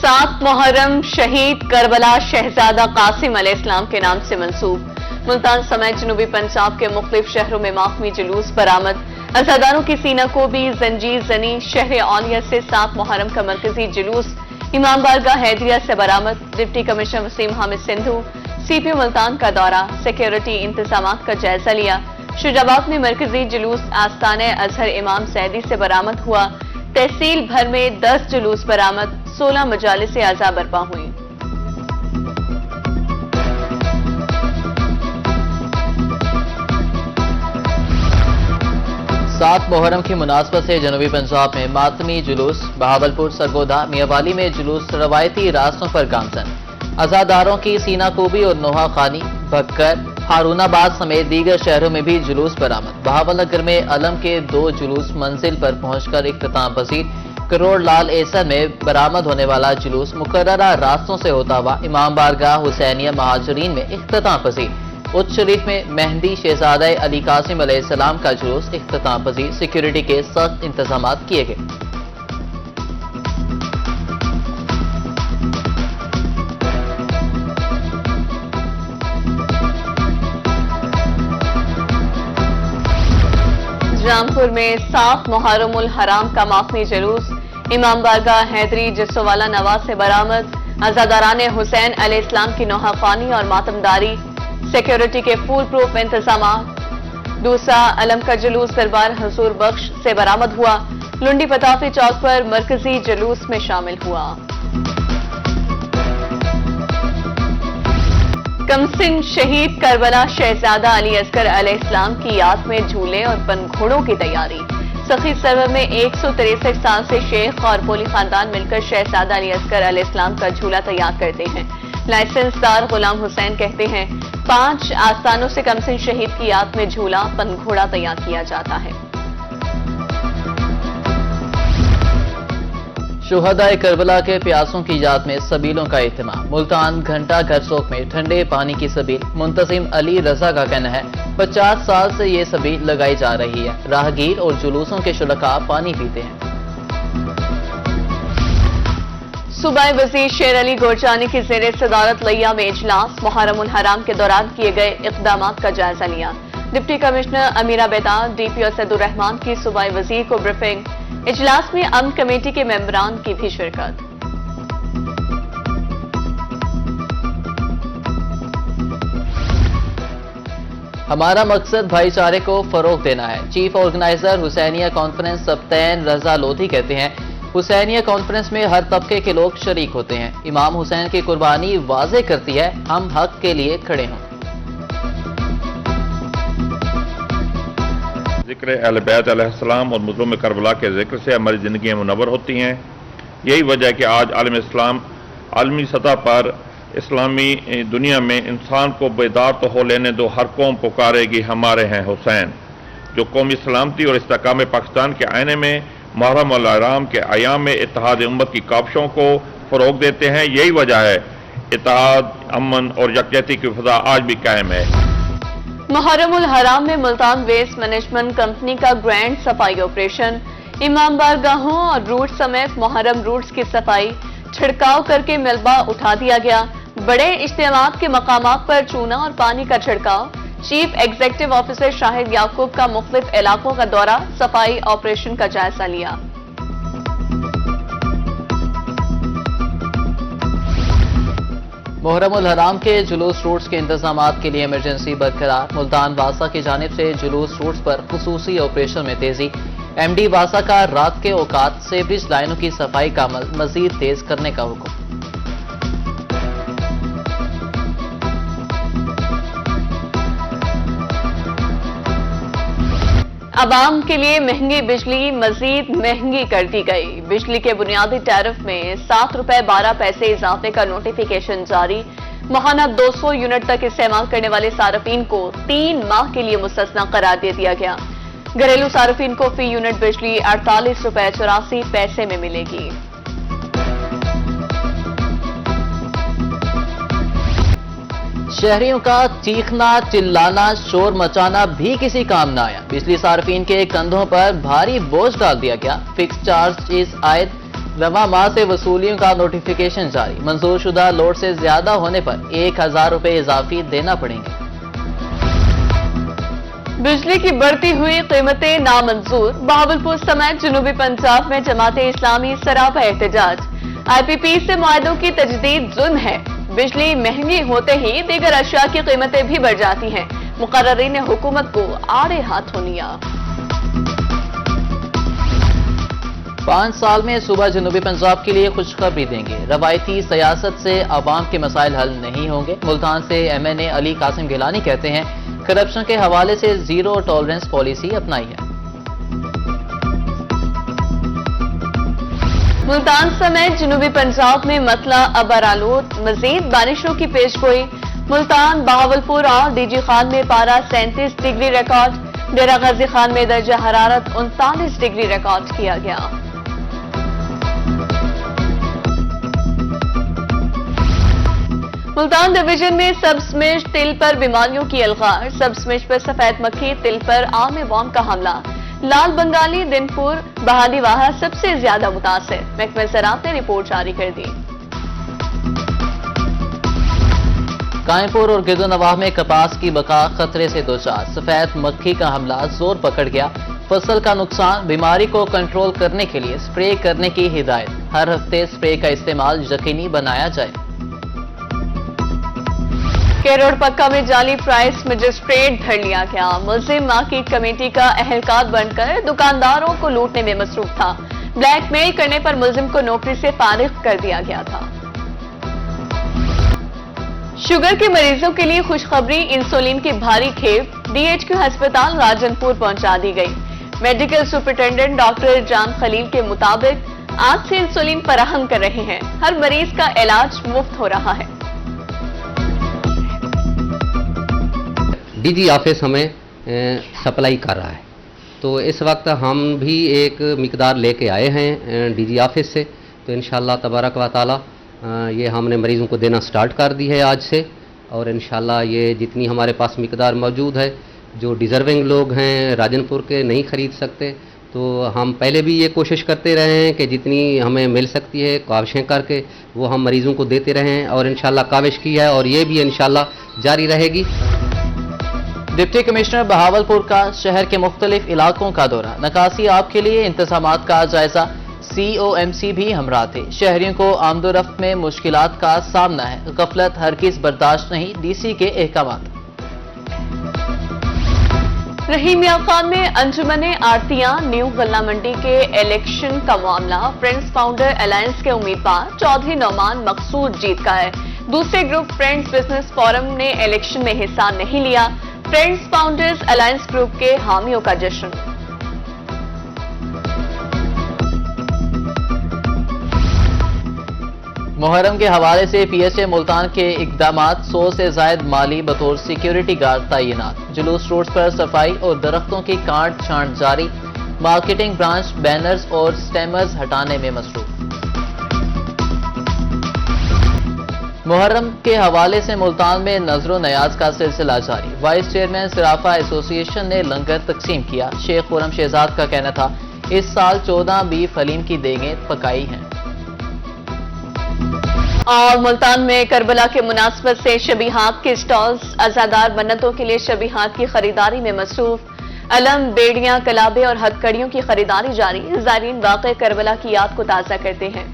7 मुहर्रम शहीद करबला शहजादा कासिम अलैहिस्सलाम के नाम से मंसूब। मुल्तान समेत जनूबी पंजाब के मुख्तलिफ शहरों में मातमी जुलूस बरामद। अज़ादारों की सीना को भी जंजीर जनी शहर औलिया से 7 मुहर्रम का मरकजी जुलूस इमाम बारगाह हैदरिया से बरामद। Deputy commissioner Waseem Hamid Sindhu CPO Multan का दौरा, सिक्योरिटी इंतजामात का जायजा लिया। शुजाबाद में मरकजी जुलूस आस्ताने अजहर इमाम सैदी से बरामद हुआ। तहसील भर में 10 जुलूस बरामद, 16 मजालिस आज़ा बर्पा हुई। सात मुहर्रम की मुनासबत से जनूबी पंजाब में मातमी जुलूस, बहावलपुर, सरगोधा, मियावाली में जुलूस रवायती रास्तों पर गामजन। अज़ादारों की सीनाकोबी और नोहा खानी, भक्कर, हारूनाबाद समेत दीगर शहरों में भी जुलूस बरामद। बहावलनगर में अलम के 2 जुलूस मंजिल पर पहुंचकर इख्तिताम पसीर। करोड़ लाल एसर में बरामद होने वाला जुलूस मुकर्ररा रास्तों से होता हुआ इमाम बारगाह हुसैनिया महाजरीन में इख्तिताम पसीर। उच्च शरीफ में मेहंदी शहजादा अली कासिम अलैहिस्सलाम का जुलूस इख्तिताम पसीर। सिक्योरिटी के सख्त इंतजाम किए गए। रामपुर में 7 मुहर्रमुल हराम का मातमी जुलूस इमाम बारगाह हैदरी जिस्सोवाला नवाज से बरामद। अज़ादाराने हुसैन अलैहिस्सलाम की नोहाखानी और मातमदारी, सिक्योरिटी के फुल प्रूफ इंतजाम। दूसरा अलम का जुलूस दरबार हजूर बख्श से बरामद हुआ। लुंडी पताफी चौक पर मरकजी जुलूस में शामिल हुआ। कमसिन शहीद करबला शहजादा अली असगर अलैहिस्सलाम की याद में झूले और पनघोड़ों की तैयारी। सखी सरवर में 163 साल से शेख और पोली खानदान मिलकर शहजादा अली असगर अलैहिस्सलाम का झूला तैयार करते हैं। लाइसेंसदार गुलाम हुसैन कहते हैं 5 आस्थानों से कमसिन शहीद की याद में झूला पनघोड़ा तैयार किया जाता है। शुहदाए करबला के प्यासों की याद में सबीलों का इत्तेमाम। मुल्तान घंटा घर चौक में ठंडे पानी की सबील। मुंतजिम अली रजा का कहना है 50 साल से ये सबील लगाई जा रही है। राहगीर और जुलूसों के शुरका पानी पीते हैं। सूबाई वजीर शेर अली गोरजानी की ज़ेरे सदारत लिया में इजलास। मुहर्रमुल हराम के दौरान किए गए इक़दामात का जायजा लिया। डिप्टी कमिश्नर अमीरा बेदार, डीपीओ सैदुर रहमान की सूबाई वजीर को ब्रीफिंग। इजलास में अमन कमेटी के मेंबरान की भी शिरकत। हमारा मकसद भाईचारे को फरोग देना है। Chief organiser Husainia conference Sibtain Raza Lodhi कहते हैं हुसैनिया कॉन्फ्रेंस में हर तबके के लोग शरीक होते हैं। इमाम हुसैन की कुर्बानी वाज़े करती है हम हक के लिए खड़े हों। ज़िक्र अहले बैत अलैहिस्सलाम और मुज़लूम करबला के ज़िक्र से हमारी ज़िंदगियाँ मुनव्वर होती हैं। यही वजह है कि आज आलम इस्लाम आलमी सतह पर इस्लामी दुनिया में इंसान को बेदार तो हो लेने दो, हर कौम पुकारेगी हमारे हैं हुसैन, जो कौमी सलामती और इस्तेकाम पाकिस्तान के आईने में मुहर्रमुल हराम के अयाम में इत्तेहाद उम्मत की काविशों को फ़रोग देते हैं। यही वजह है इत्तेहाद, अमन और यकजहती की फ़ज़ा आज भी कायम है। मुहर्रमुल हराम में मुल्तान वेस्ट मैनेजमेंट कंपनी का ग्रैंड सफाई ऑपरेशन। इमाम बारगाहों और रूट समेत मुहर्रम रूट्स की सफाई, छिड़काव करके मलबा उठा दिया गया। बड़े इज्तिमात के मकामात पर चूना और पानी का छिड़काव। चीफ एग्जीक्यूटिव ऑफिसर शाहिद याकूब का मुख्तलिफ इलाकों का दौरा, सफाई ऑपरेशन का जायजा लिया। मुहर्रमुल हराम के जुलूस रूट्स के इंतजाम के लिए इमरजेंसी बरकरार। मुल्तान वासा की जानिब से जुलूस रूट्स पर खुसूसी ऑपरेशन में तेजी। एमडी वासा का रात के औकात सेवरेज लाइनों की सफाई का अमल मजीद तेज करने का हुक्म। आवाम के लिए महंगी बिजली मजीद महंगी कर दी गई। बिजली के बुनियादी टैरिफ में 7 रुपए 12 पैसे इजाफे का नोटिफिकेशन जारी। माहाना 200 यूनिट तक इस्तेमाल करने वाले सार्फिन को 3 माह के लिए मुस्तस्ना करार दे दिया गया। घरेलू सार्फिन को फी यूनिट बिजली 48 रुपए 84 पैसे में मिलेगी। शहरियों का चीखना, चिल्लाना, शोर मचाना भी किसी काम न आया। बिजली सार्फिन के कंधों पर भारी बोझ डाल दिया गया। फिक्स चार्जेस आयद रवा माह से वसूलियों का नोटिफिकेशन जारी, मंजूर शुदा लोड से ज्यादा होने पर 1000 रुपए इजाफी देना पड़ेंगे। बिजली की बढ़ती हुई कीमतें नामंजूर, बहावलपुर समेत जनूबी पंजाब में जमाते इस्लामी सरापा एहतजाज। IPP से मुआहदों की तजदीद जुल्म है, बिजली महंगी होते ही दीगर अशिया की कीमतें भी बढ़ जाती हैं, मुकर्ररीन ने हुकूमत को आड़े हाथों लिया। 5 साल में सूबा जनूबी पंजाब के लिए खुशखबरी देंगे, रवायती सियासत से आवाम के मसाइल हल नहीं होंगे। मुल्तान से MNA अली कासिम गिलानी कहते हैं करप्शन के हवाले से जीरो टॉलरेंस पॉलिसी अपनाई है। मुल्तान समेत जनूबी पंजाब में मसला अबरालूद, मजीद बारिशों की पेशगोई। मुल्तान, बहावलपुर और DG खान में पारा 37 डिग्री रिकॉर्ड, डेरा गाजी खान में दर्जा हरारत 39 डिग्री रिकॉर्ड किया गया। मुल्तान डिवीजन में सबस्मेश तिल पर बीमारियों की अलगार, सबस्मेश पर सफेद मक्खी, तिल पर आम वॉर्म का हमला। लाल बंगाली, दिनपुर, बहाली वाहा सबसे ज्यादा मुतासिर, महकमा ज़राअत ने रिपोर्ट जारी कर दी। कायमपुर और गिरदोनवाह में कपास की बका खतरे से दो चार, सफेद मक्खी का हमला जोर पकड़ गया, फसल का नुकसान, बीमारी को कंट्रोल करने के लिए स्प्रे करने की हिदायत, हर हफ्ते स्प्रे का इस्तेमाल यकीनी बनाया जाए। केरोड़ पक्का में जाली प्राइस मजिस्ट्रेट धर लिया गया, मुल्जिम मार्केट कमेटी का अहलकार बनकर दुकानदारों को लूटने में मसरूफ था, ब्लैकमेल करने पर मुल्जिम को नौकरी से फारिग कर दिया गया था। शुगर के मरीजों के लिए खुशखबरी, इंसुलिन की भारी खेप DHQ अस्पताल राजनपुर पहुंचा दी गई। मेडिकल सुपरिटेंडेंट डॉक्टर जान खलील के मुताबिक आज से इंसुलिन फराहम कर रहे हैं, हर मरीज का इलाज मुफ्त हो रहा है। DG ऑफिस हमें सप्लाई कर रहा है, तो इस वक्त हम भी एक मिकदार लेके आए हैं DG ऑफिस से, तो इंशाल्लाह तबारक व ताला ये हमने मरीज़ों को देना स्टार्ट कर दी है आज से, और इंशाल्लाह ये जितनी हमारे पास मिकदार मौजूद है, जो डिज़र्विंग लोग हैं राजनपुर के नहीं ख़रीद सकते, तो हम पहले भी ये कोशिश करते रहे हैं कि जितनी हमें मिल सकती है काविशें करके वो हम मरीज़ों को देते रहें, और इंशाल्लाह काविश की है और ये भी इंशाल्लाह जारी रहेगी। डिप्टी कमिश्नर बहावलपुर का शहर के मुख्तलिफ इलाकों का दौरा, नकासी आप के लिए इंतजामात का जायजा, COMC भी हमरा थे। शहरियों को आमदोरफ्त में मुश्किलात का सामना है, गफलत हरगिज़ बर्दाश्त नहीं, DC के अहकामात। रहीम मियां खान में अंजुमन आरतियां न्यू गल्ला मंडी के इलेक्शन का मामला, फ्रेंड्स फाउंडर अलायंस के उम्मीदवार चौधरी नौमान मकसूद जीत का है। दूसरे ग्रुप फ्रेंड्स बिजनेस फोरम ने इलेक्शन में हिस्सा नहीं लिया, फ्रेंड्स फाउंडर्स अलायंस ग्रुप के हामियों का जश्न। मुहर्रम के हवाले से PHA मुल्तान के इकदामात, 100 से जायद माली बतौर सिक्योरिटी गार्ड तैनात, जुलूस रोड्स पर सफाई और दरख्तों की काट छांट जारी, मार्केटिंग ब्रांच बैनर्स और स्टेमर्स हटाने में मसरूफ। मुहर्रम के हवाले से मुल्तान में नजरो नयाज का सिलसिला जारी, वाइस चेयरमैन सराफा एसोसिएशन ने लंगर तकसीम किया। शेख खुरम शहजाद का कहना था इस साल 14 बीफ हलीम की देगें पकाई हैं। और मुल्तान में करबला के मुनासबत से शबीहात के स्टॉल्स, अज़ादार मन्नतों के लिए शबीहात की खरीदारी में मसरूफ, अलम, बेड़ियां, कलाबे और हथकड़ियों की खरीदारी जारी, ज़ायरीन वाक़े करबला की याद को ताज़ा करते हैं।